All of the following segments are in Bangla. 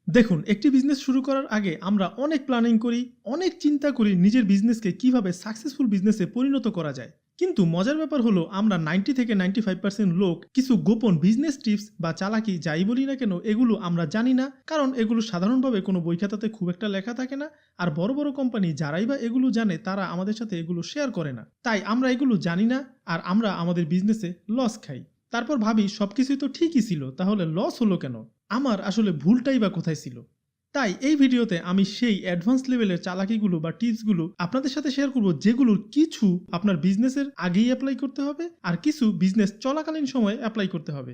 দেখুন, একটি বিজনেস শুরু করার আগে আমরা অনেক প্ল্যানিং করি, অনেক চিন্তা করি নিজের বিজনেসকে কিভাবে সাকসেসফুল বিজনেসে পরিণত করা যায়। কিন্তু মজার ব্যাপার হলো আমরা 90 থেকে 95% লোক কিছু গোপন বিজনেস টিপস বা চালাকি যাই বলি না কেন এগুলো আমরা জানি না, কারণ এগুলো সাধারণভাবে কোনো বই খাতাতে খুব একটা লেখা থাকে না। আর বড় বড় কোম্পানি যারাই বা এগুলো জানে তারা আমাদের সাথে এগুলো শেয়ার করে না, তাই আমরা এগুলো জানি না আর আমরা আমাদের বিজনেসে লস খাই। তারপর ভাবি সবকিছুই তো ঠিকই ছিল, তাহলে লস হলো কেন? আমার আসলে ভুলটাই বা কোথায় ছিল? তাই এই ভিডিওতে আমি সেই অ্যাডভান্স লেভেলের চালাকিগুলো বা টিপসগুলো আপনাদের সাথে শেয়ার করব, যেগুলোর কিছু আপনার বিজনেসের আগেই অ্যাপ্লাই করতে হবে আর কিছু বিজনেস চলাকালীন সময়ে অ্যাপ্লাই করতে হবে।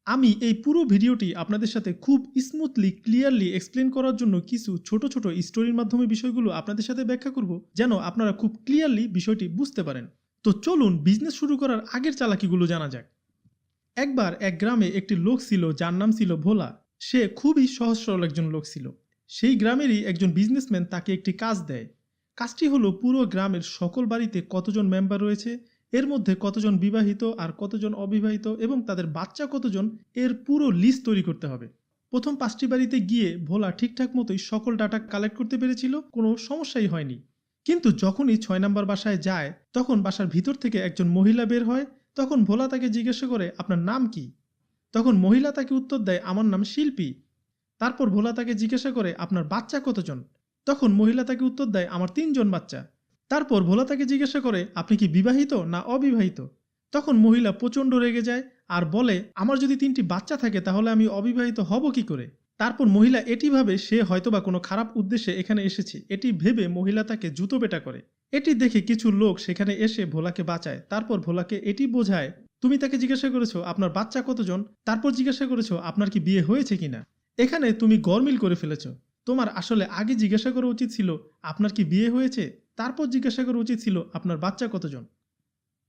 আমি এই পুরো ভিডিওটি আপনাদের সাথে খুব স্মুথলি ক্লিয়ারলি এক্সপ্লেন করার জন্য কিছু ছোট ছোট স্টোরির মাধ্যমে বিষয়গুলো আপনাদের সাথে ব্যাখ্যা করব, যেন আপনারা খুব ক্লিয়ারলি বিষয়টি বুঝতে পারেন। তো চলুন বিজনেস শুরু করার আগের চালাকিগুলো জানা যাক। একবার এক গ্রামে একটি লোক ছিল যার নাম ছিল ভোলা। সে খুবই সহজ সরল একজন লোক ছিল। সেই গ্রামেরই একজন বিজনেসম্যান তাকে একটি কাজ দেয়। কাজটি হলো পুরো গ্রামের সকল বাড়িতে কতজন মেম্বার রয়েছে, এর মধ্যে কতজন বিবাহিত আর কতজন অবিবাহিত এবং তাদের বাচ্চা কতজন, এর পুরো লিস্ট তৈরি করতে হবে। প্রথম 5টি বাড়িতে গিয়ে ভোলা ঠিকঠাক মতোই সকল ডাটা কালেক্ট করতে পেরেছিল, কোনো সমস্যাই হয়নি। কিন্তু যখনই 6 নম্বর বাসায় যায় তখন বাসার ভিতর থেকে একজন মহিলা বের হয়। তখন ভোলা তাকে জিজ্ঞাসা করে, আপনার নাম কি? তখন মহিলা তাকে উত্তর দেয়, আমার নাম শিল্পী। তারপর ভোলা তাকে জিজ্ঞাসা করে, আপনার বাচ্চা কতজন? তখন মহিলা তাকে উত্তর দেয়, আমার 3জন বাচ্চা। তারপর ভোলা তাকে জিজ্ঞাসা করে, আপনি কি বিবাহিত না অবিবাহিত? তখন মহিলা প্রচণ্ড রেগে যায় আর বলে, আমার যদি 3টি বাচ্চা থাকে তাহলে আমি অবিবাহিত হব কি করে? তারপর মহিলা এটি ভাবে সে হয়তোবা কোনো খারাপ উদ্দেশ্যে এখানে এসেছে, এটি ভেবে মহিলা তাকে জুতো পেটা করে। এটি দেখে কিছু লোক সেখানে এসে ভোলাকে বাঁচায়। তারপর ভোলাকে এটি বোঝায়, তুমি তাকে জিজ্ঞাসা করেছো আপনার বাচ্চা কতজন, তারপর জিজ্ঞাসা করেছো আপনার কি বিয়ে হয়েছে কিনা। এখানে তুমি গরমিল করে ফেলেছ। তোমার আসলে আগে জিজ্ঞাসা করা উচিত ছিল আপনার কি বিয়ে হয়েছে, তারপর জিজ্ঞাসা করা উচিত ছিল আপনার বাচ্চা কতজন।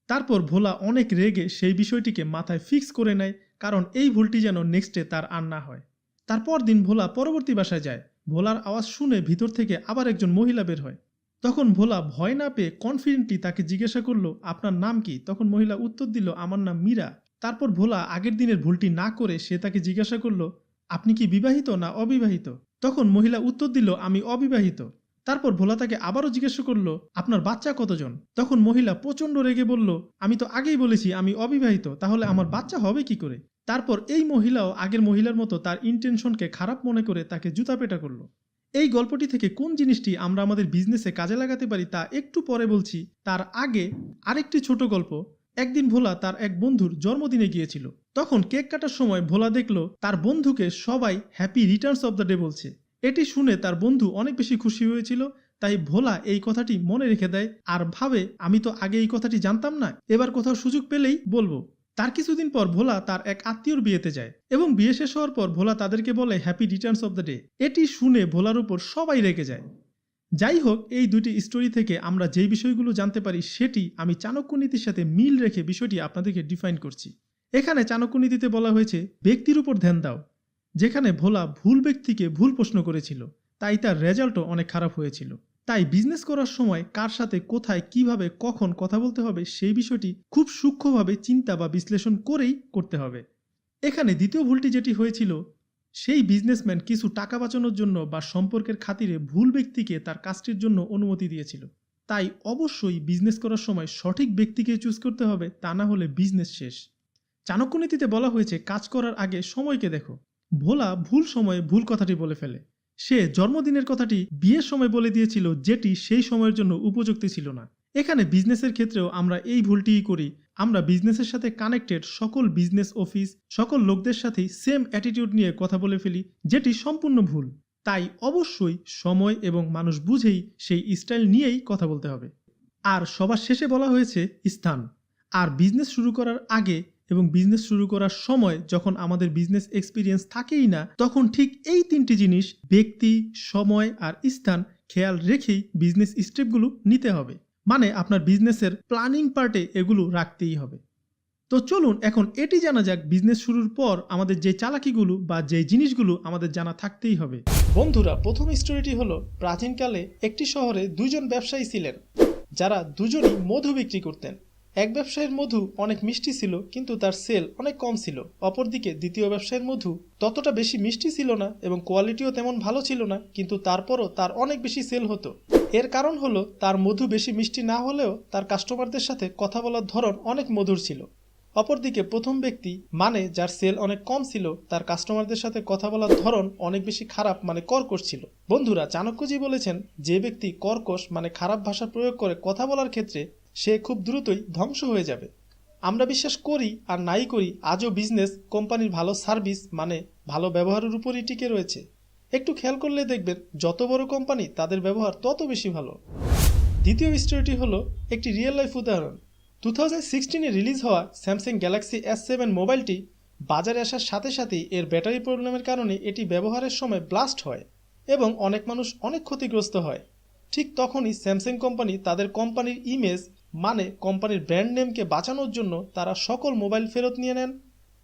তারপর ভোলা অনেক রেগে সেই বিষয়টিকে মাথায় ফিক্স করে নেয়, কারণ এই ভুলটি যেন নেক্সটে তার আর না হয়। তারপর দিন ভোলা পরবর্তী বাসায় যায়। ভোলার আওয়াজ শুনে ভিতর থেকে আবার একজন মহিলা বের হয়। তখন ভোলা ভয় না পেয়ে কনফিডেন্টলি তাকে জিজ্ঞাসা করলো, আপনার নাম কি? তখন মহিলা উত্তর দিল, আমার নাম মীরা। তারপর ভোলা আগের দিনের ভুলটি না করে সে তাকে জিজ্ঞাসা করলো, আপনি কি বিবাহিত না অবিবাহিত? তখন মহিলা উত্তর দিল, আমি অবিবাহিত। তারপর ভোলা তাকে আবারও জিজ্ঞাসা করলো, আপনার বাচ্চা কতজন? তখন মহিলা প্রচণ্ড রেগে বলল, আমি তো আগেই বলেছি আমি অবিবাহিত, তাহলে আমার বাচ্চা হবে কি করে? তারপর এই মহিলাও আগের মহিলার মতো তার ইন্টেনশনকে খারাপ মনে করে তাকে জুতাপেটা করলো। এই গল্পটি থেকে কোন জিনিসটি আমরা আমাদের বিজনেসে কাজে লাগাতে পারি তা একটু পরে বলছি। তার আগে আরেকটি ছোট গল্প। একদিন ভোলা তার এক বন্ধুর জন্মদিনে গিয়েছিল। তখন কেক কাটার সময় ভোলা দেখলো তার বন্ধুকে সবাই happy Returns of the day বলছে। এটি শুনে তার বন্ধু অনেক বেশি খুশি হয়েছিল। তাই ভোলা এই কথাটি মনে রেখে দেয় আর ভাবে, আমি তো আগে এই কথাটি জানতাম না, এবার কোথাও সুযোগ পেলেই বলবো। তার কিছুদিন পর ভোলা তার এক আত্মীয়র বিয়েতে যায় এবং বিয়ে শেষ হওয়ার পর ভোলা তাদেরকে বলে happy Returns of the day. এটি শুনে ভোলার উপর সবাই রেগে যায়। যাই হোক, এই দুটি স্টোরি থেকে আমরা যেই বিষয়গুলো জানতে পারি সেটি আমি চাণক্য নীতির সাথে মিল রেখে বিষয়টি আপনাদেরকে ডিফাইন করছি। এখানে চাণক্য নীতিতে বলা হয়েছে ব্যক্তির উপর ধ্যান দাও। যেখানে ভোলা ভুল ব্যক্তিকে ভুল প্রশ্ন করেছিল, তাই তার রেজাল্টও অনেক খারাপ হয়েছিল। তাই বিজনেস করার সময় কার সাথে কোথায় কিভাবে কখন কথা বলতে হবে সেই বিষয়টি খুব সূক্ষ্মভাবে চিন্তা বা বিশ্লেষণ করেই করতে হবে। এখানে দ্বিতীয় ভুলটি যেটি হয়েছিল, সেই বিজনেসম্যান কিছু টাকা বাঁচানোর জন্য বা সম্পর্কের খাতিরে ভুল ব্যক্তিকে তার কাজটির জন্য অনুমতি দিয়েছিল। তাই অবশ্যই বিজনেস করার সময় সঠিক ব্যক্তিকে চুজ করতে হবে, তা না হলে বিজনেস শেষ। চাণক্য নীতিতে বলা হয়েছে কাজ করার আগে সময়কে দেখো। ভোলা ভুল সময়ে ভুল কথাটি বলে ফেলে। সে জন্মদিনের কথাটি বিয়ের সময় বলে দিয়েছিল, যেটি সেই সময়ের জন্য উপযুক্ত ছিল না। এখানে বিজনেসের ক্ষেত্রেও আমরা এই ভুলটিই করি। আমরা বিজনেসের সাথে কানেক্টেড সকল বিজনেস অফিস সকল লোকদের সাথেই সেম অ্যাটিটিউড নিয়ে কথা বলে ফেলি, যেটি সম্পূর্ণ ভুল। তাই অবশ্যই সময় এবং মানুষ বুঝেই সেই স্টাইল নিয়েই কথা বলতে হবে। আর সবার শেষে বলা হয়েছে স্থান। আর বিজনেস শুরু করার আগে এবং বিজনেস শুরু করার সময় যখন আমাদের বিজনেস এক্সপিরিয়েন্স থাকেই না, তখন ঠিক এই 3টি জিনিস ব্যক্তি, সময় আর স্থান খেয়াল রেখেই বিজনেস স্টেপগুলো নিতে হবে। মানে আপনার বিজনেসের প্ল্যানিং পার্টে এগুলো রাখতেই হবে। তো চলুন এখন এটি জানা যাক বিজনেস শুরুর পর আমাদের যে চালাকিগুলো বা যে জিনিসগুলো আমাদের জানা থাকতেই হবে। বন্ধুরা, প্রথম স্টোরিটি হলো প্রাচীনকালে একটি শহরে 2জন ব্যবসায়ী ছিলেন, যারা দুজনই মধু বিক্রি করতেন। এক ব্যবসায়ীর মধু অনেক মিষ্টি ছিল, কিন্তু তার সেল অনেক কম ছিল। অপরদিকে দ্বিতীয় ব্যবসায়ীর মধু ততটা বেশি মিষ্টি ছিল না এবং কোয়ালিটিও তেমন ভালো ছিল না, কিন্তু তারপরও তার অনেক বেশি সেল হতো। এর কারণ হলো তার মধু বেশি মিষ্টি না হলেও তার কাস্টমারদের সাথে কথা বলার ধরন অনেক মধুর ছিল। অপরদিকে প্রথম ব্যক্তি মানে যার সেল অনেক কম ছিল, তার কাস্টমারদের সাথে কথা বলার ধরন অনেক বেশি খারাপ মানে কর্কশ ছিল। বন্ধুরা, চাণক্যজি বলেছেন যে ব্যক্তি কর্কশ মানে খারাপ ভাষা প্রয়োগ করে কথা বলার ক্ষেত্রে সে খুব দ্রুতই ধ্বংস হয়ে যাবে। আমরা বিশ্বাস করি আর নাই করি, আজও বিজনেস কোম্পানির ভালো সার্ভিস মানে ভালো ব্যবহারের উপরই টিকে রয়েছে। একটু খেয়াল করলে দেখবেন যত বড় কোম্পানি তাদের ব্যবহার তত বেশি ভালো। দ্বিতীয় স্টোরিটি হলো একটি রিয়েল লাইফ উদাহরণ। 2016-এ রিলিজ হওয়া স্যামসাং গ্যালাক্সি S7 মোবাইলটি বাজারে আসার সাথে সাথেই এর ব্যাটারি প্রবলেমের কারণে এটি ব্যবহারের সময় ব্লাস্ট হয় এবং অনেক মানুষ অনেক ক্ষতিগ্রস্ত হয়। ঠিক তখনই স্যামসাং কোম্পানি তাদের কোম্পানির ইমেজ মানে কোম্পানির ব্র্যান্ড নেমকে বাঁচানোর জন্য তারা সকল মোবাইল ফেরত নিয়ে নেন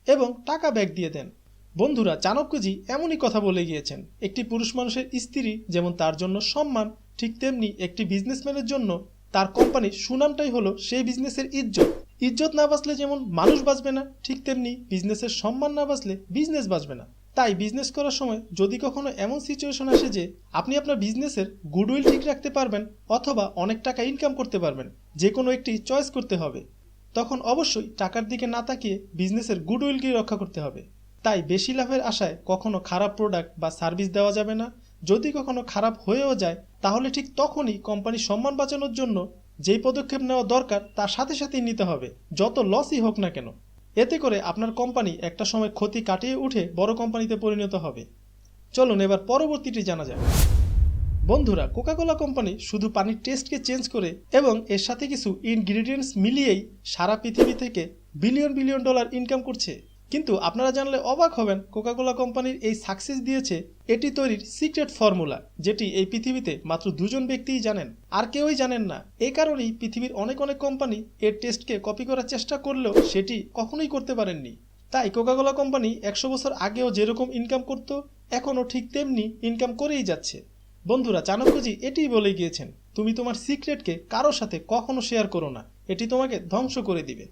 এবং টাকা ব্যাক দিয়ে দেন। বন্ধুরা, চাণক্যজি এমনই কথা বলে গিয়েছেন, একটি পুরুষ মানুষের স্ত্রী যেমন তার জন্য সম্মান, ঠিক তেমনি একটি বিজনেসম্যানের জন্য তার কোম্পানির সুনামটাই হলো সেই বিজনেসের ইজ্জত। ইজ্জত না বাঁচলে যেমন মানুষ বাঁচবে না, ঠিক তেমনি বিজনেসের সম্মান না বাঁচলে বিজনেস বাঁচবে না। তাই বিজনেস করার সময় যদি কখনো এমন সিচুয়েশন আসে যে আপনি আপনার বিজনেসের গুডউইল ঠিক রাখতে পারবেন অথবা অনেক টাকা ইনকাম করতে পারবেন, যে কোনো একটি চয়েস করতে হবে, তখন অবশ্যই টাকার দিকে না তাকিয়ে বিজনেসের গুডউইলকেই রক্ষা করতে হবে। তাই বেশি লাভের আশায় কখনো খারাপ প্রোডাক্ট বা সার্ভিস দেওয়া যাবে না। যদি কখনো খারাপ হয়েও যায় তাহলে ঠিক তখনই কোম্পানির সম্মান বাঁচানোর জন্য যেই পদক্ষেপ নেওয়া দরকার তার সাথে সাথেই নিতে হবে, যত লসই হোক না কেন। এতে করে আপনার কোম্পানি একটা সময় ক্ষতি কাটিয়ে উঠে বড় কোম্পানিতে পরিণত হবে। চলুন এবার পরবর্তীটি জানা যাক। বন্ধুরা, কোকাকোলা কোম্পানি শুধু পানির টেস্টকে চেঞ্জ করে এবং এর সাথে কিছু ইনগ্রিডিয়েন্টস মিলিয়েই সারা পৃথিবী থেকে বিলিয়ন বিলিয়ন ডলার ইনকাম করছে। কিন্তু আপনারা জানলে অবাক হবেন, কোকাকোলা কোম্পানির এই সাকসেস দিয়েছে এটি তৈরির সিক্রেট ফর্মুলা, যেটি এই পৃথিবীতে মাত্র 2 জন ব্যক্তিই জানেন, আর কেউই জানেন না। এই কারণেই পৃথিবীর অনেক অনেক কোম্পানি এর টেস্টকে কপি করার চেষ্টা করলেও সেটি কখনোই করতে পারেননি। তাই কোকাকোলা কোম্পানি 100 বছর আগেও যেরকম ইনকাম করত এখনও ঠিক তেমনি ইনকাম করেই যাচ্ছে। বন্ধুরা, চাণক্যজি এটিই বলে গিয়েছেন, তুমি তোমার সিক্রেটকে কারোর সাথে কখনো শেয়ার করো না, এটি তোমাকে ধ্বংস করে দিবে।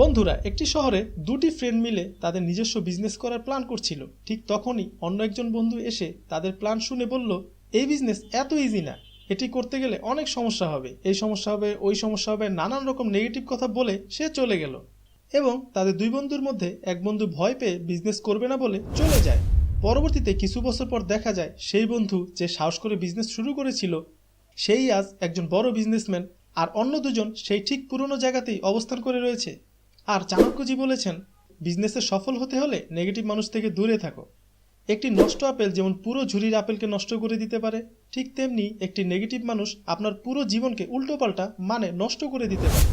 বন্ধুরা, একটি শহরে 2টি ফ্রেন্ড মিলে তাদের নিজস্ব বিজনেস করার প্ল্যান করছিল। ঠিক তখনই অন্য একজন বন্ধু এসে তাদের প্ল্যান শুনে বলল, এই বিজনেস এত ইজি না, এটি করতে গেলে অনেক সমস্যা হবে, এই সমস্যা হবে, ওই সমস্যা হবে, নানান রকম নেগেটিভ কথা বলে সে চলে গেল এবং তাদের 2 বন্ধুর মধ্যে এক বন্ধু ভয় পেয়ে বিজনেস করবে না বলে চলে যায়। পরবর্তীতে কিছু বছর পর দেখা যায় সেই বন্ধু যে সাহস করে বিজনেস শুরু করেছিল সেই আজ একজন বড় বিজনেসম্যান, আর অন্য 2 জন সেই ঠিক পুরনো জায়গাতেই অবস্থান করে রয়েছে। আর চাণক্যজি বলেছেন, বিজনেসে সফল হতে হলে নেগেটিভ মানুষ থেকে দূরে থাকো। একটি নষ্ট আপেল যেমন পুরো ঝুড়ির আপেলকে নষ্ট করে দিতে পারে, ঠিক তেমনি একটি নেগেটিভ মানুষ আপনার পুরো জীবনকে উল্টোপাল্টা মানে নষ্ট করে দিতে পারে।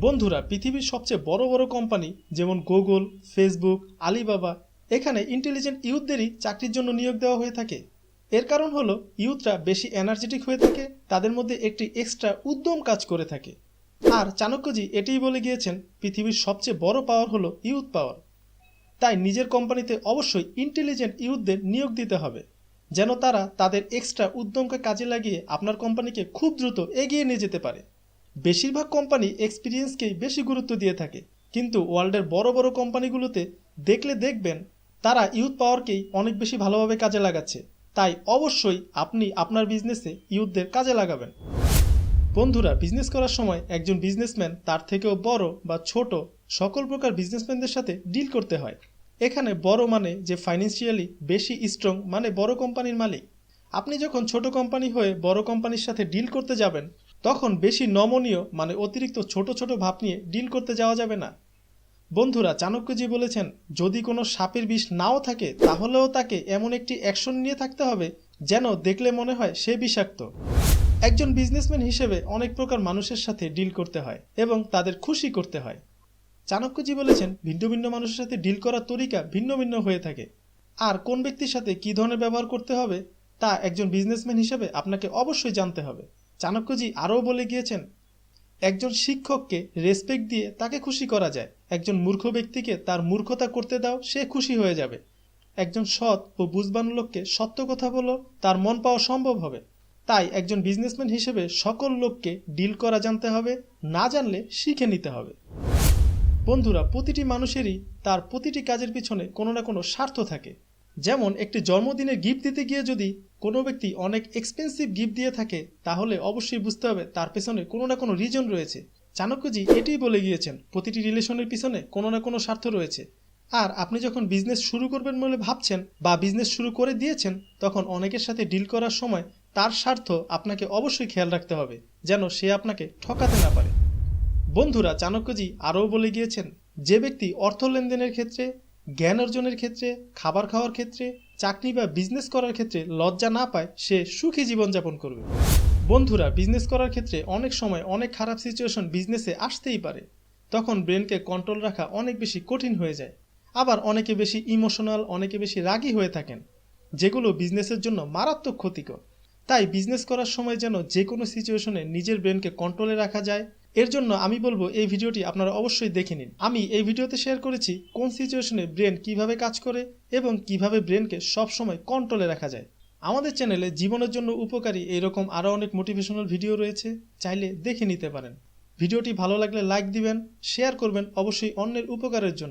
বন্ধুরা, পৃথিবীর সবচেয়ে বড় বড় কোম্পানি যেমন গুগল, ফেসবুক, আলিবাবা, এখানে ইন্টেলিজেন্ট ইউথদেরই চাকরির জন্য নিয়োগ দেওয়া হয়ে থাকে। এর কারণ হলো ইউথরা বেশি এনার্জেটিক হয়ে থাকে, তাদের মধ্যে একটি এক্সট্রা উদ্যম কাজ করে থাকে। আর চাণক্যজি এটিই বলে গিয়েছেন, পৃথিবীর সবচেয়ে বড় পাওয়ার হলো ইউথ পাওয়ার। তাই নিজের কোম্পানিতে অবশ্যই ইন্টেলিজেন্ট ইউথদের নিয়োগ দিতে হবে, যেন তারা তাদের এক্সট্রা উদ্যমকে কাজে লাগিয়ে আপনার কোম্পানিকে খুব দ্রুত এগিয়ে নিয়ে যেতে পারে। বেশিরভাগ কোম্পানি এক্সপিরিয়েন্সকেই বেশি গুরুত্ব দিয়ে থাকে, কিন্তু ওয়ার্ল্ডের বড় বড় কোম্পানিগুলোতে দেখলে দেখবেন তারা ইউথ পাওয়ারকেই অনেক বেশি ভালোভাবে কাজে লাগাচ্ছে। তাই অবশ্যই আপনি আপনার বিজনেসে ইউথদের কাজে লাগাবেন। বন্ধুরা, বিজনেস করার সময় একজন বিজনেসম্যান তার থেকেও বড় বা ছোট সকল প্রকার বিজনেসম্যানদের সাথে ডিল করতে হয়। এখানে বড় মানে যে ফাইন্যান্সিয়ালি বেশি স্ট্রং মানে বড় কোম্পানির মালিক। আপনি যখন ছোট কোম্পানি হয়ে বড় কোম্পানির সাথে ডিল করতে যাবেন তখন বেশি নমনীয় মানে অতিরিক্ত ছোট ছোট ভাব নিয়ে ডিল করতে যাওয়া যাবে না। বন্ধুরা, চাণক্যজি বলেছেন, যদি কোনো সাপের বিষ নাও থাকে তাহলেও তাকে এমন একটি অ্যাকশন নিয়ে থাকতে হবে যেন দেখলে মনে হয় সে বিষাক্ত। একজন বিজনেসম্যান হিসেবে অনেক প্রকার মানুষের সাথে ডিল করতে হয় এবং তাদের খুশি করতে হয়। চাণক্যজি বলেছেন, ভিন্ন ভিন্ন মানুষের সাথে ডিল করার তরিকা ভিন্ন ভিন্ন হয়ে থাকে, আর কোন ব্যক্তির সাথে কী ধরনের ব্যবহার করতে হবে তা একজন বিজনেসম্যান হিসেবে আপনাকে অবশ্যই জানতে হবে। চাণক্যজি আরও বলে গিয়েছেন, একজন শিক্ষককে রেসপেক্ট দিয়ে তাকে খুশি করা যায়, একজন মূর্খ ব্যক্তিকে তার মূর্খতা করতে দাও, সে খুশি হয়ে যাবে। একজন সৎ ও বুঝবান লোককে সত্য কথা বলো, তার মন পাওয়া সম্ভব হবে। তাই একজন বিজনেসম্যান হিসেবে সকল লোককে ডিল করা জানতে হবে, না জানলে শিখে নিতে হবে। বন্ধুরা, প্রতিটি মানুষেরই তার প্রতিটি কাজের পিছনে কোনো না কোনো স্বার্থ থাকে। যেমন একটি জন্মদিনের গিফট দিতে গিয়ে যদি কোনো ব্যক্তি অনেক এক্সপেন্সিভ গিফট দিয়ে থাকে, তাহলে অবশ্যই বুঝতে হবে তার পেছনে কোনো না কোনো রিজন রয়েছে। চাণক্যজি এটাই বলে গিয়েছেন, প্রতিটি রিলেশনের পিছনে কোনো না কোনো স্বার্থ রয়েছে। আর আপনি যখন বিজনেস শুরু করবেন বলে ভাবছেন বা বিজনেস শুরু করে দিয়েছেন, তখন অনেকের সাথে ডিল করার সময় তার স্বার্থ আপনাকে অবশ্যই খেয়াল রাখতে হবে, যেন সে আপনাকে ঠকাতে না পারে। বন্ধুরা, চাণক্যজি আরও বলে গিয়েছেন, যে ব্যক্তি অর্থ লেনদেনের ক্ষেত্রে, জ্ঞান অর্জনের ক্ষেত্রে, খাবার খাওয়ার ক্ষেত্রে, চাকরি বা বিজনেস করার ক্ষেত্রে লজ্জা না পায়, সে সুখী জীবনযাপন করবে। বন্ধুরা, বিজনেস করার ক্ষেত্রে অনেক সময় অনেক খারাপ সিচুয়েশন বিজনেসে আসতেই পারে। তখন ব্রেনকে কন্ট্রোল রাখা অনেক বেশি কঠিন হয়ে যায়। আবার অনেকে বেশি ইমোশনাল, অনেকে বেশি রাগী হয়ে থাকেন, যেগুলো বিজনেসের জন্য মারাত্মক ক্ষতিকর। তাই বিজনেস করার সময় যেন যে কোনো সিচুয়েশনে নিজের ব্রেনকে কন্ট্রোলে রাখা যায়, এর জন্য আমি বলবো এই ভিডিওটি আপনারা অবশ্যই দেখে নিন। আমি এই ভিডিওতে শেয়ার করেছি কোন সিচুয়েশনে ব্রেন কিভাবে কাজ করে এবং কিভাবে ব্রেনকে সবসময় কন্ট্রোলে রাখা যায়। আমাদের চ্যানেলে জীবনের জন্য উপকারী এইরকম আরও অনেক মোটিভেশনাল ভিডিও রয়েছে, চাইলে দেখে নিতে পারেন। ভিডিওটি ভালো লাগলে লাইক দিবেন, শেয়ার করবেন অবশ্যই অন্যের উপকারের জন্য।